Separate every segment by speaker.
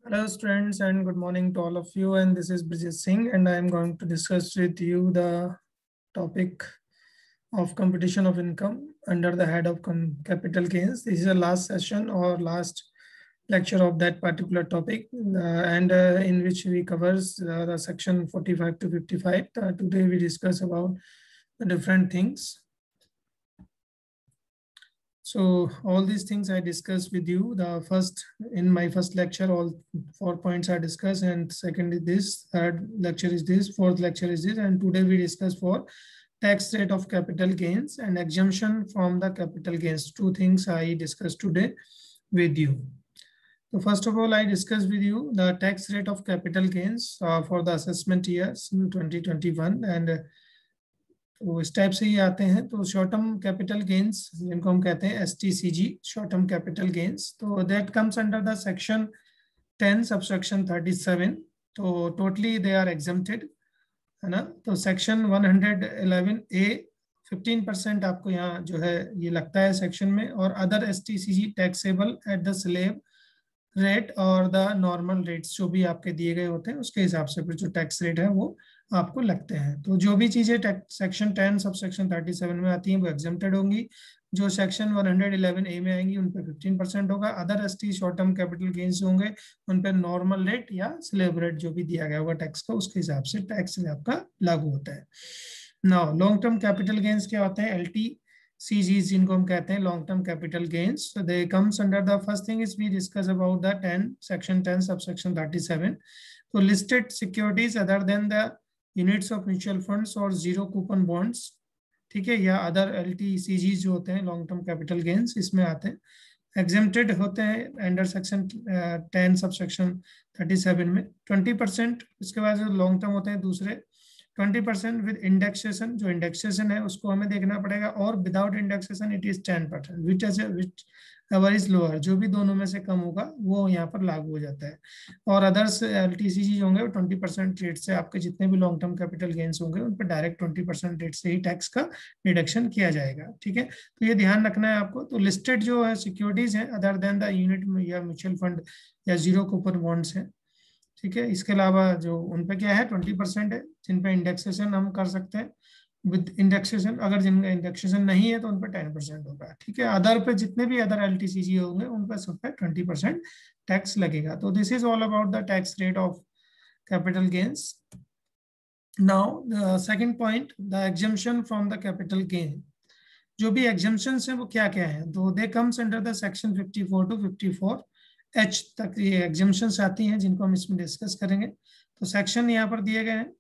Speaker 1: Hello students and good morning to all of you, and this is Brijit Singh and I am going to discuss with you the topic of competition of income under the head of capital gains. This is the last session or last lecture of that particular topic in which we covers the section 45 to 55. Today we discuss about the different things. So all these things I discussed with you. In my first lecture, all 4 points are discussed, and second is this, third lecture is this, fourth lecture is this, and today we discuss for tax rate of capital gains and exemption from the capital gains. Two things I discussed today with you. So first of all, I discussed with you the tax rate of capital gains for the assessment years 2021, and तो इस type से ही आते हैं. तो short term capital gains जिनको हम कहते हैं STCG, short term capital gains, तो that comes under the section 10 subsection 37. तो टोटली दे आर एग्जम्प्टेड, है ना. तो सेक्शन 111A 15% आपको यहाँ जो है ये लगता है सेक्शन में, और other STCG taxable at the slab rate और द नॉर्मल रेट्स जो भी आपके दिए गए होते हैं उसके हिसाब से फिर जो टैक्स रेट है वो आपको लगते हैं. तो जो भी चीजें सेक्शन 10 सब सेक्शन 37 में आती हैं वो एग्जेम्प्टेड होंगी. जो सेक्शन 111A में आएंगी उन पे 15% होगा. Other ST short term capital gains होंगे उन पे नॉर्मल रेट या स्लेब रेट जो भी दिया गया होगा टैक्स का उसके हिसाब से टैक्स आपका लागू होता है. Now long term capital gains क्या होते हैं? LTCGs जिनको हम कहते हैं long term capital gains. So they comes under the first thing is we discuss about the 10 section 10 subsection 37. So listed securities other than the units of mutual funds और zero coupon bonds, ठीक है, या other LTCGs जो होते हैं long term capital gains इसमें आते हैं, एग्जेम्प्टेड होते हैं अंडर सेक्शन 10 सब सेक्शन 37 में. 20%. इसके बाद जो लॉन्ग टर्म होते हैं दूसरे 20% विद इंडेक्सेशन. जो इंडेक्सेशन है उसको हमें देखना पड़ेगा, और without indexation it is 10%, which ever is lower. जो भी दोनों में से कम होगा वो यहाँ पर लागू हो जाता है. और अदर्स LTCG होंगे 20% रेट से आपके जितने भी लॉन्ग टर्म कैपिटल गेन्स होंगे उन पर डायरेक्ट 20% रेट से ही टैक्स का डिडक्शन किया जाएगा. ठीक है, तो ये ध्यान रखना है आपको. तो लिस्टेड जो है सिक्योरिटीज है अदर देन द यूनिट या म्यूचुअल फंड या जीरो कूपन बॉन्ड्स है, ठीक है. इसके अलावा जो उन पे क्या है 20% है जिन पे इंडेक्सेशन हम कर सकते हैं विद इंडेक्सेशन. अगर जिनका इंडेक्सेशन नहीं है तो उन पर 10% होगा. ठीक है, अदर पे जितने भी अदर LTCG होंगे उन पर सब पे 20% टैक्स लगेगा. तो this is all about the tax rate of capital gains. Now second point, the exemption from the capital gain. जो भी एग्जम्पशंस हैं वो क्या क्या है? तो they comes under the section 54 to 54H तक ये एग्जम्पशंस आती हैं जिनको हम इसमें डिस्कस करेंगे. तो सेक्शन यहाँ पर दिए गए हैं.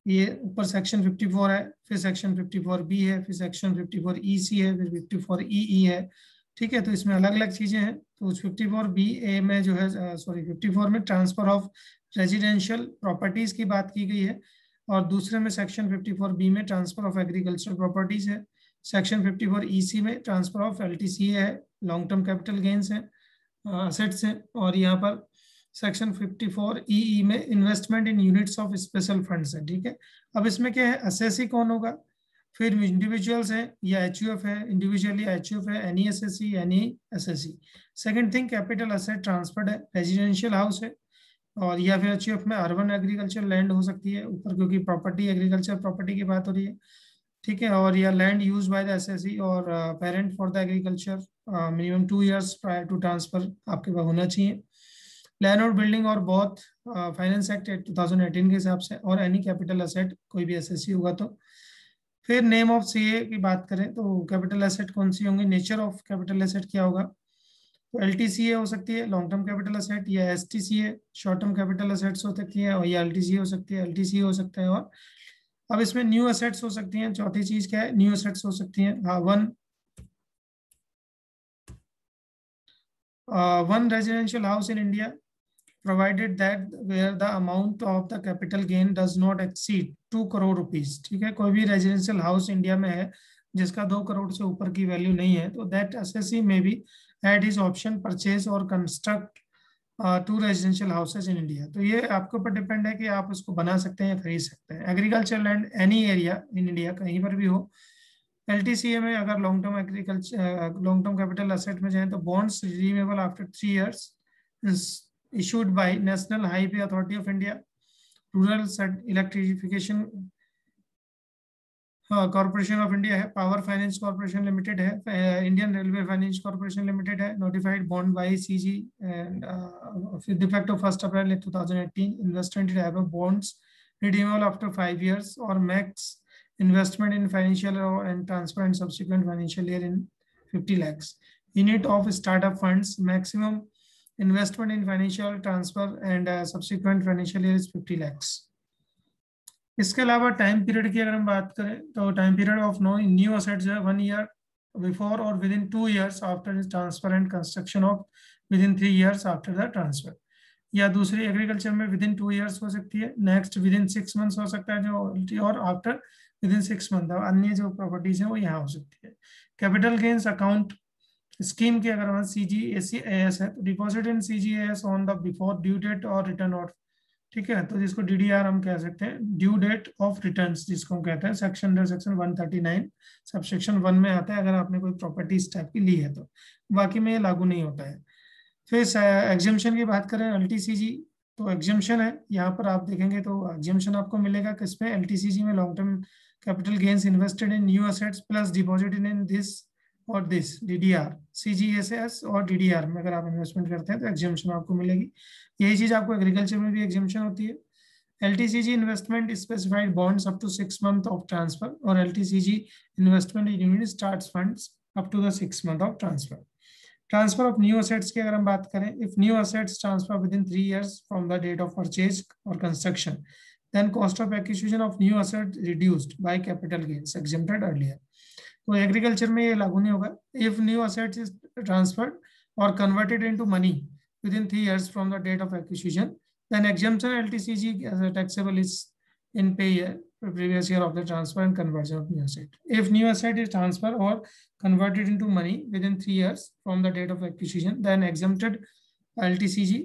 Speaker 1: ये ऊपर सेक्शन 54 है, फिर सेक्शन 54B है, फिर सेक्शन 54EC है, फिर 54EE है. ठीक है, तो इसमें अलग अलग चीजें हैं. तो 54BA में जो है 54 में ट्रांसफर ऑफ रेजिडेंशियल प्रॉपर्टीज की बात की गई है, और दूसरे में सेक्शन 54B में ट्रांसफर ऑफ एग्रीकल्चरल प्रॉपर्टीज है. सेक्शन 54EC में ट्रांसफर ऑफ LTC है, लॉन्ग टर्म कैपिटल गेन्स है, असेट्स हैं. और यहाँ पर सेक्शन 54EE में investment in units of special funds है. ठीक है, अब इसमें क्या है, असेसी कौन होगा, फिर इंडिविजुअल्स है या HUF है, इंडिविजुअली HUF है, any SSC any SSC. Second thing capital asset transferred है, रेजिडेंशियल हाउस है, और या फिर HUF में अर्बन एग्रीकल्चर लैंड हो सकती है ऊपर, क्योंकि प्रॉपर्टी एग्रीकल्चर प्रॉपर्टी की बात हो रही है. ठीक है, और या land use by the SSC और parent for the agriculture minimum 2 years prior to transfer आपके पास होना चाहिए. लैंड और बिल्डिंग और बहुत फाइनेंस एक्ट 2018 के हिसाब से, और एनी कैपिटल असेट कोई भी SSC होगा तो. फिर नेम ऑफ CA की बात करें तो कैपिटल एसेट कौन सी होंगी, नेचर ऑफ कैपिटल एसेट क्या होगा. तो LTCA हो सकती है लॉन्ग टर्म कैपिटल एसेट, या STCA short term capital assets हो सकती है, और या LTCA हो सकती है, LTCA हो सकता है. और अब इसमें न्यू एसेट्स हो सकती हैं. चौथी चीज क्या है, न्यू एसेट्स हो सकती हैं. One residential house in India provided that where the amount of the capital gain does not exceed 2 crore rupees. ठीक है, कोई भी रेजिडेंशियल हाउस इंडिया में है जिसका 2 करोड़ से ऊपर की वैल्यू नहीं है, तो दैट SSC में भी एट हिज ऑप्शन परचेज और construct 2 residential houses in India. तो ये आपके ऊपर डिपेंड है कि आप उसको बना सकते हैं या खरीद सकते हैं. Agriculture land any area in India कहीं पर भी हो. LTCA में अगर long term agriculture long term capital asset में जाए तो bonds redeemable after 3 years issued by National Highway Authority of India, Rural Electrification corporation of India है, पावर फाइनेंस कॉर्पोरेशन लिमिटेड है, Indian railway finance corporation limited है, notified bond by CG and with effect of 1st April 2018, investment in ever bonds redeemable after 5 years or max investment in financial and transfer and subsequent financial year in 50 lakhs. Unit of startup funds, maximum investment in financial transfer and subsequent financial year is 50 lakhs. इसके अलावा time period की अगर हम बात करें तो time period of new assets है 1 year before और within 2 years after transfer and construction of with in 3 years after the transfer, या दूसरी एग्रीकल्चर में विद इन 2 years हो सकती है, नेक्स्ट विद इन 6 months हो सकता है जो, और आफ्टर विद इन 6 months अन्य जो प्रॉपर्टीज है वो यहाँ हो सकती है। कैपिटल गेन्स अकाउंट स्कीम की अगर हम CGAS है तो deposit in CGAS on the before due date और रिटर्न ऑफ, ठीक है, तो जिसको DDR हम कह सकते हैं, ड्यू डेट ऑफ रिटर्न्स जिसको हम कहते हैं, सेक्शन 139 सब सेक्शन 1 में आता है अगर आपने कोई प्रॉपर्टी इस टाइप की ली है तो, बाकी में ये लागू नहीं होता है। फिर एग्जेम्पशन की बात करें LTCG, तो एग्जेम्पशन है यहाँ पर आप देखेंगे तो एग्जेम्पशन आपको मिलेगा किसमें, LTCG में long term capital gains invested in new assets plus deposit in this और दिस DDR, CGAS और DDR में अगर आप इन्वेस्टमेंट करते हैं तो एग्जेम्पशन आपको मिलेगी। यही चीज आपको एग्रीकल्चर में भी एग्जेम्पशन होती है। LTCG investment specified bonds up to 6 months of transfer, और LTCG investment in unit starts funds up to the 6 months of transfer. Transfer of new assets की अगर हम बात करें, if new assets transfer within 3 years from the date of purchase और construction, then cost of acquisition of new asset reduced by capital gains exempted earlier. तो agriculture में ये लागू नहीं होगा। If new assets is transferred और converted into money within 3 years from the date of acquisition, then exemption LTCG taxable is in pay year previous year of the transfer and conversion of new asset. If new asset is transferred or converted into money within 3 years from the date of acquisition, then exempted LTCG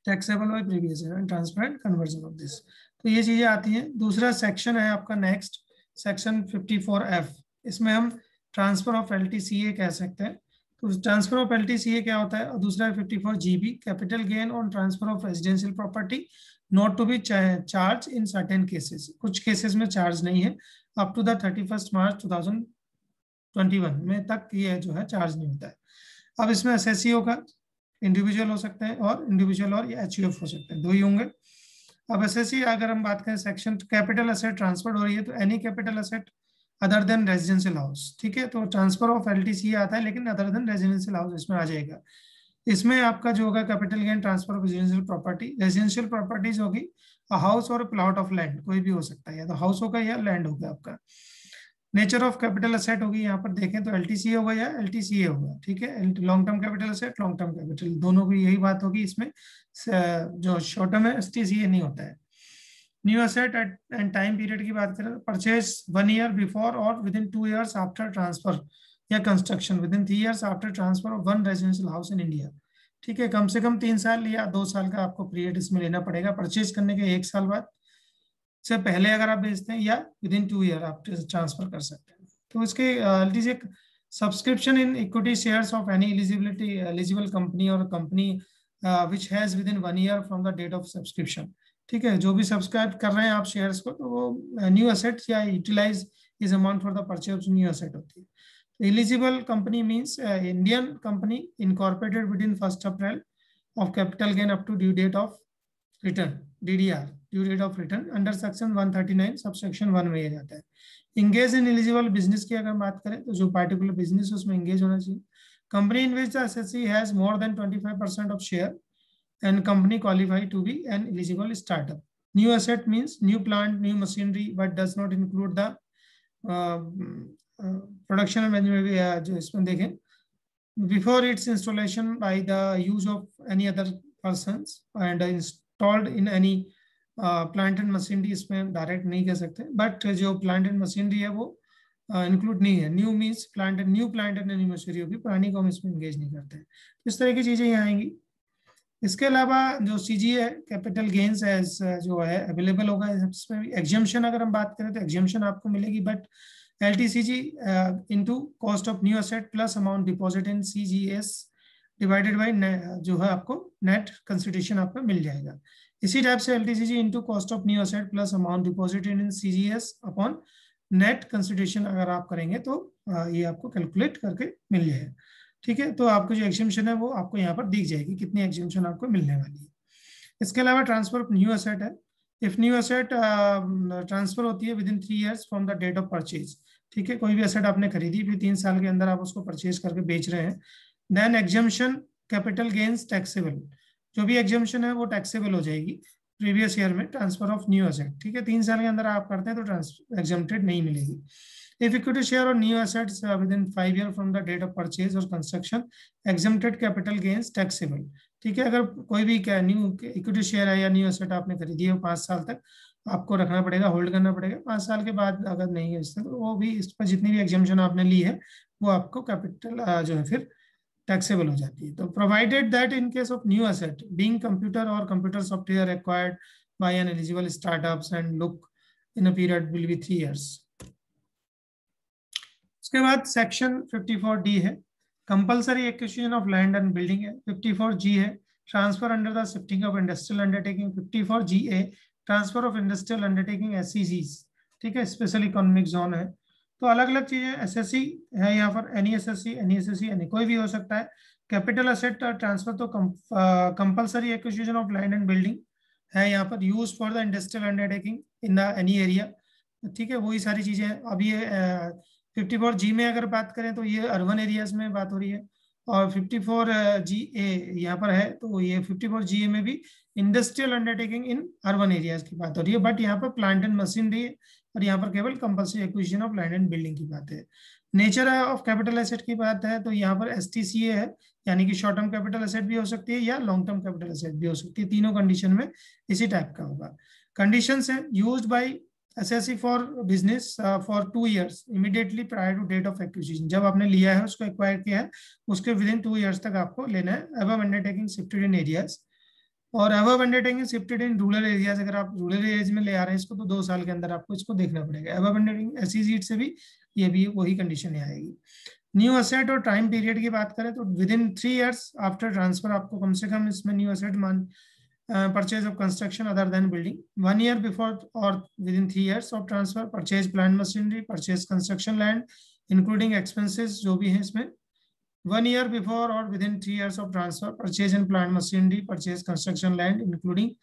Speaker 1: taxable by previous year and transfer and conversion of this. तो ये चीजें आती हैं। दूसरा section है आपका next section 54F, इसमें हम ट्रांसफर ऑफ LTCA कह सकते हैं। तो ट्रांसफर ऑफ LTCA क्या होता है, और दूसरा है 54GB, capital gain on transfer of residential property not to be charge in certain cases, कुछ केसेस में चार्ज नहीं है, up to the 31st March 2021 में तक ये जो है चार्ज नहीं होता है। अब इसमें SSC होगा, इंडिविजुअल हो सकते हैं, और इंडिविजुअल और HUF हो सकते हैं, दो ही होंगे। अब SSC अगर हम बात करें सेक्शन कैपिटल एसेट ट्रांसफर हो रही है तो any capital asset other than residential house, ठीक है, तो ट्रांसफर ऑफ LTCA आता है लेकिन अदर देन रेजिडेंशियल हाउस इसमें आ जाएगा। इसमें आपका जो होगा capital gain transfer of residential properties होगी, हाउस और प्लॉट ऑफ लैंड कोई भी हो सकता है, या तो हाउस होगा या लैंड होगा आपका। नेचर ऑफ कैपिटल एसेट होगी, यहाँ पर देखें तो LTCA होगा या LTCA होगा, ठीक है, long term capital asset, long term capital दोनों की यही बात होगी। इसमें जो शॉर्ट टर्म है STCA नहीं होता है। New asset and time period की बात करें, परचेज 1 year बिफोर और within 2 years after transfer या construction, within 3 years after transfer of 1 residential house in India, ठीक है, कम से कम 3 साल या 2 साल का आपको पीरियड इसमें लेना पड़ेगा। परचेज करने के 1 साल बाद से पहले अगर आप बेचते हैं, या विद इन 2 year आप ट्रांसफर कर सकते हैं। तो इसके LTCA subscription in equity shares of any eligible company और company which has within 1 year from the date of subscription, ठीक है, जो भी सब्सक्राइब कर रहे हैं आप शेयर्स को, तो वो न्यू एसेट या utilise is amount for the purchase of new asset होती है। Eligible company means Indian company incorporated within 1st April of capital gain up to due date of return, DDR, due date of return under section 139 sub section 1 में जाता है। Engage in eligible business की अगर बात करें तो जो particular business उसमें इंगेज होना चाहिए। Company in which the SSC has more than 25% of share and company qualify to be an eligible startup. New asset means new plant, new machinery, but does not include the production and manufacturing, जो इसमें देखें, before its installation by the use of any other persons and installed in any plant and machinery, इसमें direct नहीं कह सकते, but जो plant and machinery है वो इंक्लूड नहीं है। New means plant and new machinery होगी, पुरानी को हम इसमें इंगेज नहीं करते हैं। इस तरह की चीजें यहाँ आएंगी। इसके अलावा जो CGA कैपिटल गेन्स जो है अवेलेबल होगा इसमें भी। एग्जेम्पशन अगर हम बात करें तो एग्जेम्पशन आपको मिलेगी, but LTCG into cost of new asset plus amount deposit in CGS divided by जो है आपको नेट कंसिडरेशन आपका मिल जाएगा। इसी टाइप से LTCG into cost of new asset plus amount deposited in CGS upon net consideration अगर आप करेंगे तो ये आपको कैलकुलेट करके मिल जाएगा। ठीक है, तो आपको जो एग्जेम्पशन है वो आपको यहाँ पर दिख जाएगी कितनी एग्जेम्पशन आपको मिलने वाली है। इसके अलावा ट्रांसफर ऑफ न्यू एसेट है। इफ न्यू एसेट ट्रांसफर होती है within 3 years from the date of purchase. ठीक है, कोई भी एसेट आपने खरीदी फिर 3 साल के अंदर आप उसको परचेज करके बेच रहे हैं, then exemption capital gains taxable. जो भी एग्जम्पशन है वो टैक्सेबल हो जाएगी प्रीवियस ईयर में ट्रांसफर ऑफ न्यू एसेट। ठीक है, 3 साल के अंदर आप करते हैं तो एग्जम्प्टेड नहीं मिलेगी। If equity share or new assets within 5 years from the date of purchase or construction, exempted capital gains taxable। ठीक है, अगर कोई भी न्यू इक्विटी शेयर है या न्यू एसेट आपने खरीदी है 5 साल तक आपको रखना पड़ेगा, होल्ड करना पड़ेगा। 5 साल के बाद अगर नहीं है तो वो भी इस पर जितनी भी एग्जाम्पशन आपने ली है वो आपको कैपिटल जो है फिर टैक्सेबल हो जाती है। तो provided that in case of new asset being computer और computer software acquired by an eligible startups and look in a period will be 3 years। उसके बाद सेक्शन 54D है, compulsory acquisition of land and building है। 54G है, transfer under the shifting of industrial undertaking. 54GA transfer of industrial undertaking SEZs। ठीक है, special economic zone है। तो अलग अलग चीजें SSC है यहाँ पर, NESSC कोई भी हो सकता है। कैपिटल एसेट ट्रांसफर तो compulsory acquisition of land and building है यहाँ पर, use for the industrial undertaking in the any area. ठीक है, वही सारी चीजें हैं। अब ये 54G में अगर बात करें तो ये अर्बन एरियाज में बात हो रही है, और 54GA यहाँ पर है तो ये 54GA में भी industrial undertaking in urban areas की बात हो रही है, बट यहाँ पर प्लांट एंड मशीनरी है और यहाँ पर केवल compulsory acquisition of land and building की बात है। नेचर ऑफ कैपिटल एसेट की बात है तो यहाँ पर STCA है, यानी कि शॉर्ट टर्म कैपिटल एसेट भी हो सकती है या लॉन्ग टर्म कैपिटल एसेट भी हो सकती है, तीनों कंडीशन में इसी टाइप का होगा। कंडीशंस है, used by SSC for business for 2 years immediately prior to date of acquisition. जब आपने लिया है उसको एक्वायर किया है उसके विद इन 2 years तक आपको लेना है। Above undertaking shifted in areas, और above undertaking shifted in rural areas. अगर आप रूरल एरियाज में ले आ रहे हैं इसको तो 2 साल के अंदर आपको इसको देखना पड़ेगा। अबव अंडरटेकिंग SEZ से भी ये भी वही कंडीशन आएगी। न्यू एसेट और टाइम पीरियड की बात करें तो with in 3 years after transfer आपको कम से कम इसमें new asset purchase of construction other than building, 1 year before or within 3 years of transfer, purchase plant machinery, purchase construction land including expenses जो भी है इसमें, 1 year before or within 3 years of transfer, purchase and plant machinery, purchase construction land including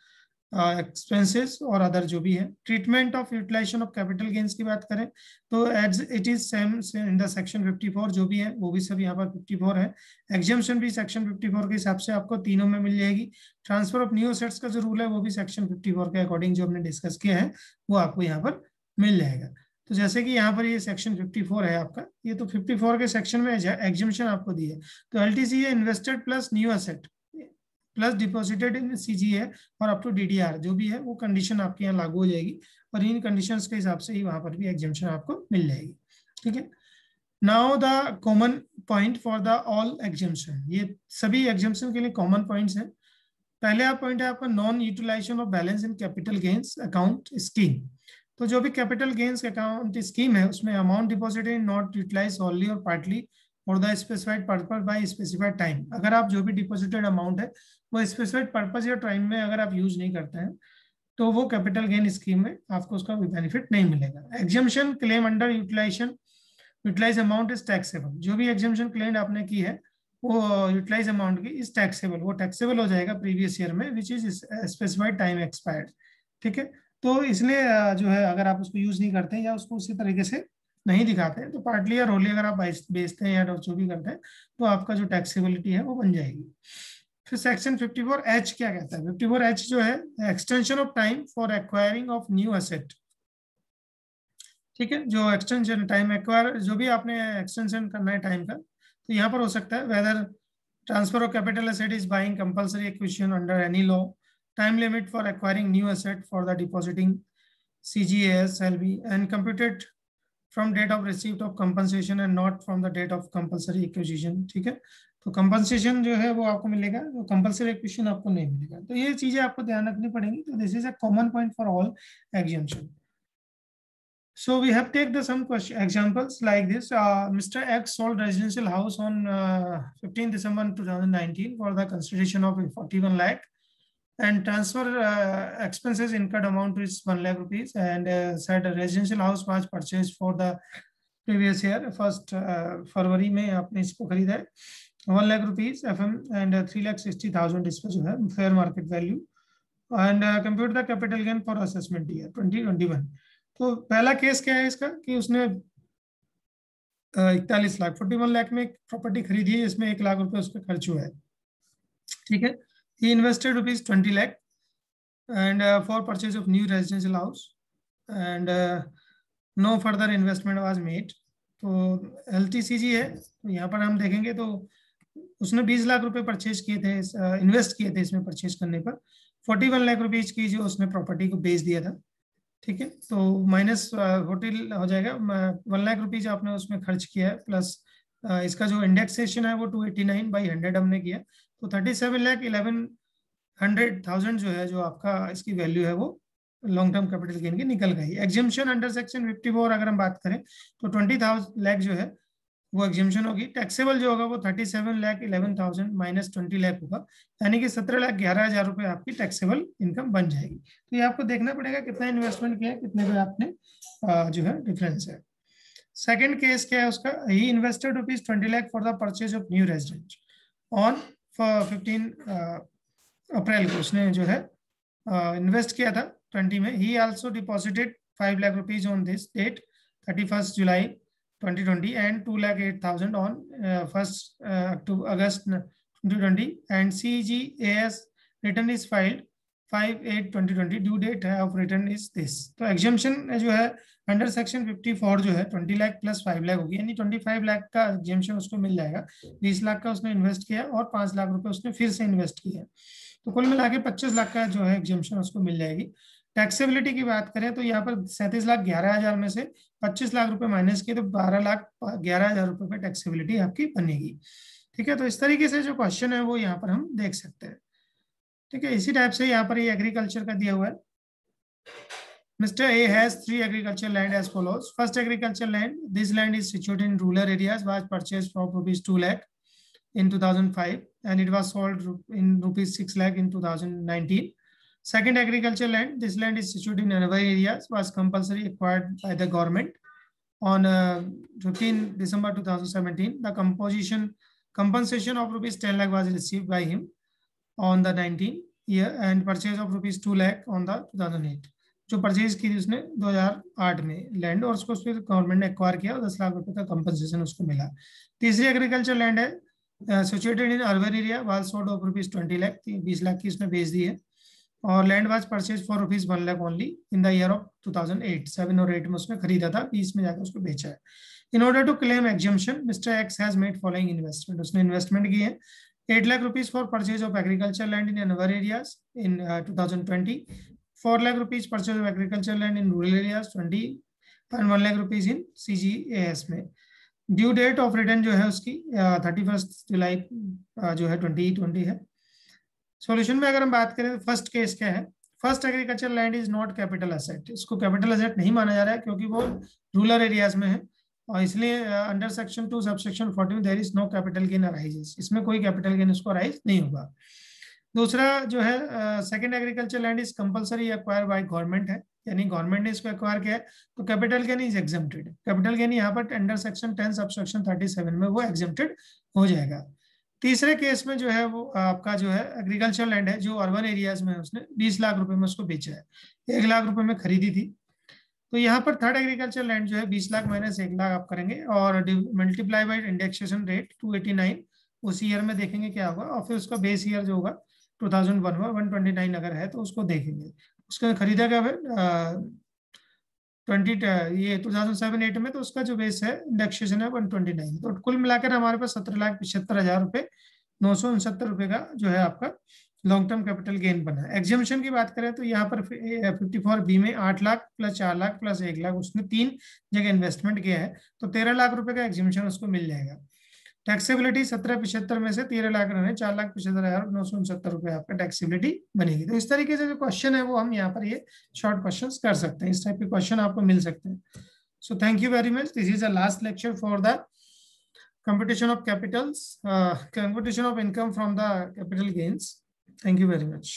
Speaker 1: expenses और other जो भी है। Treatment of utilisation of capital gains की बात करें तो as it is same in the section 54 जो भी है वो भी सब यहाँ पर 54 है। एग्जाम्पशन भी सेक्शन 54 के हिसाब से आपको तीनों में मिल जाएगी। ट्रांसफर ऑफ न्यू एसेट्स का जो रूल है वो भी सेक्शन 54 के अकॉर्डिंग जो हमने डिस्कस किया है वो आपको यहाँ पर मिल जाएगा। तो जैसे कि यहाँ पर ये सेक्शन 54 है आपका, ये तो 54 के सेक्शन में एग्जाम्पशन आपको दी है। तो LTC है invested plus new asset plus deposited in CGA और अप टू DDR जो भी है वो कंडीशन आपके यहाँ लागू हो जाएगी, और इन कंडीशंस के हिसाब से ही वहां पर भी एग्जाम्पशन आपको मिल जाएगी। ठीक है, now the common point for the all exemption, ये सभी एग्जाम्पशन के लिए कॉमन पॉइंट्स हैं। पहले पॉइंट है आपका non utilization of balance in capital gains account scheme. तो जो भी कैपिटल गेन्स अकाउंट स्कीम है उसमें amount deposited not utilize only और partly for the specified purpose by specified time. अगर आप जो भी डिपॉजिटेड अमाउंट है वो स्पेसिफाइड पर्पज या टाइम में अगर आप यूज नहीं करते हैं तो वो कैपिटल गेन स्कीम में आपको उसका कोई बेनिफिट नहीं मिलेगा। Exemption claim under utilise amount is taxable. जो भी एग्जाम्पशन क्लेम आपने की है वो यूटिलाइज अमाउंट की इज टैक्सेबल, वो टैक्सेबल हो जाएगा प्रीवियस ईयर में which is specified time expired. ठीक है, तो इसलिए जो है अगर आप उसको यूज नहीं करते हैं या उसको उसी तरीके से नहीं दिखाते हैं तो पार्टली या रोली अगर आप बेचते हैं या जो भी करते हैं तो आपका जो टैक्सेबिलिटी है वो बन जाएगी। फिर सेक्शन 54H क्या कहता है? 54H जो है extension of time for acquiring of new asset. ठीक है, जो एक्सटेंशन टाइम एक्वायर जो भी आपने एक्सटेंशन करना है टाइम का तो यहाँ पर हो सकता है whether transfer of capital asset is buying compulsory acquisition under any law, time limit for acquiring new asset for the depositing CGAS shall be and computed from date of receipt of compensation and not from the date of compulsory acquisition। ठीक है, तो compensation जो है वो आपको मिलेगा, वो compulsory acquisition आपको नहीं मिलेगा। तो ये चीजें आपको ध्यान रखनी पड़ेंगी। तो this is a common point for all exemption. So we have take the some question examples like this. Mr. X sold residential house on 15 December 2019 for the consideration of 41 lakh, and transfer expenses incurred amount is 1 lakh rupees, and said a residential house was purchased for the previous year, first फरवरी में आपने इसको खरीदा है 1 lakh rupees FM and 3,60,000 इसका जो है fair market value, and compute the capital gain for assessment year 2021. तो पहला केस क्या है इसका कि उसने 41 लाख 41 लाख में प्रॉपर्टी खरीदी है, इसमें 1 लाख रुपए उसका खर्च हुआ है, ठीक है। He invested rupees 20 lakh and for purchase of new residential house and no further investment was made. तो LTCG है, तो यहाँ पर हम देखेंगे तो उसने 20 लाख रुपए परचेज किए थे, इन्वेस्ट किए थे इसमें परचेज करने पर, 41 लाख रुपीज की जो उसने प्रॉपर्टी को बेच दिया था, ठीक है। तो माइनस 40 हो जाएगा, 1 लाख रुपीज आपने उसमें खर्च किया है, प्लस इसका जो इंडेक्सेशन है वो 289/100 हमने किया, तो 37,11,100,000 जो है, जो आपका इसकी वैल्यू है वो लॉन्ग टर्म कैपिटल गेन की निकल गई। एग्जेम्पशन अंडर सेक्शन 54 अगर हम बात करें तो 20 लाख जो है वो एग्जेम्पशन होगी। टैक्सेबल जो होगा वो 37,11,000 माइनस 20 लाख होगा, यानी कि 17,11,000 रुपए आपकी टैक्सेबल इनकम बन जाएगी। तो ये आपको देखना पड़ेगा कितना इन्वेस्टमेंट किया है, कितने पे आपने जो है डिफरेंस है। सेकंड केस क्या है उसका, he invested ₹20 lakh for the purchase of new resident on 15 April को उसने जो है इन्वेस्ट किया था 20 में। He also deposited 5 lakh rupees on this date 31 July 2020 and 2,08,000 on 1st August 2020, and CGAS return is filed 5/8/2020, due date of return is this। तो exemption जो है अंडर सेक्शन 54 जो है 20 लाख प्लस 5 लाख होगी, यानी 25 लाख का एग्जेम्पशन उसको मिल जाएगा। 20 लाख का उसने इन्वेस्ट किया और 5 लाख रुपए उसने फिर से इन्वेस्ट किया, तो कुल मिला के 25 लाख का जो है एग्जेम्पशन उसको मिल जाएगी। टैक्सेबिलिटी की बात करें तो यहाँ पर 37,11,000 में से 25 लाख रुपए माइनस किए तो 12,11,000 रुपए पे टैक्सेबिलिटी आपकी बनेगी, ठीक है। तो इस तरीके से जो क्वेश्चन है वो यहाँ पर हम देख सकते हैं, ठीक है। इसी टाइप से यहाँ पर ये एग्रीकल्चर का दिया हुआ है। Mr. A has 3 agricultural land as follows. First agricultural land, this land is situated in rural areas, was purchased for rupees 2 lakh in 2005 and it was sold in rupees 6 lakh in 2019. Second agricultural land, this land is situated in urban areas, was compulsory acquired by the government on 15 December 2017. The compensation of rupees 10 lakh was received by him on the 19th year and purchase of rupees 2 lakh on the 2008. जो purchase की थी उसने 2008 में land, और उसको फिर government ने acquire किया और 10 लाख रुपए का कंपनसेशन उसको मिला। तीसरी एग्रीकल्चर लैंड है situated in urban area, was sold off rupees 20 lakh, 20 lakh की उसने बेच दी है, और land was purchase for rupees 1 lakh only in the year of 2008, 7 और 8 में उसने खरीदा था, 20 में जाकर उसको बेचा है। In order to claim exemption, mister X has made following investment, उसने इन्वेस्टमेंट की है 8 lakh rupees for purchase of agricultural land in urban areas in 2020, 4 lakh rupees purchase of agricultural land in rural areas 20, and 1 lakh rupees in CGAS में। Due date of return जो है उसकी 31 जुलाई जो है 2020 है। सॉल्यूशन में अगर हम बात करें तो फर्स्ट केस क्या है, first agriculture land is not capital asset, इसको कैपिटल एसेट नहीं माना जा रहा है क्योंकि वो रूरल एरियाज में है, और इसलिए under section 2 subsection 14 there is no capital gain arises, इसमें कोई कैपिटल गेन उसको अराइज नहीं होगा। दूसरा जो है second agriculture land is compulsory acquire by government है, यानी गवर्नमेंट ने इसको एक्वायर किया है, तो capital gain is exempted. Capital gain यहाँ पर अंडर सेक्शन 10 सबसेक्शन 37 में वो एग्जेम्प्टेड हो जाएगा। तीसरे केस में जो है वो आपका जो है एग्रीकल्चर लैंड है जो अर्बन एरियाज में उसने 20 लाख रुपए में उसको बेचा है, 1 लाख रुपए में खरीदी थी। तो यहाँ पर थर्ड एग्रीकल्चर लैंड जो है 20 लाख माइनस 1 लाख आप करेंगे और मल्टीप्लाई बाय इंडेक्सेशन रेट 289, उस ईयर में देखेंगे क्या होगा, और फिर उसका बेस ईयर जो होगा 2001 हुआ 129 अगर है तो उसको देखेंगे। उसका खरीदा क्या है 2007-8 में, तो उसका जो बेस है इंडेक्सेशन है 129, तो कुल मिलाकर हमारे पास 17,75,000 रुपए 969 रुपए का जो है आपका लॉन्ग टर्म कैपिटल गेन बना। एग्जेम्पशन की बात करें तो यहाँ पर 54B में 8 लाख प्लस 4 लाख प्लस 1 लाख उसने 3 जगह इन्वेस्टमेंट किया है, तो 13 लाख रुपए का एग्जेम्पशन उसको मिल जाएगा। टैक्सेबिलिटी 1775 में से 13 लाख रहने 4,75,969 रुपए आपका टैक्सेबिलिटी बनेगी। तो इस तरीके से जो क्वेश्चन है वो हम यहाँ पर ये शॉर्ट क्वेश्चंस कर सकते हैं, इस टाइप के क्वेश्चन आपको मिल सकते हैं। So thank you very much, this is the last lecture for the computation of capitals, computation of income from the capital gains. Thank you very much.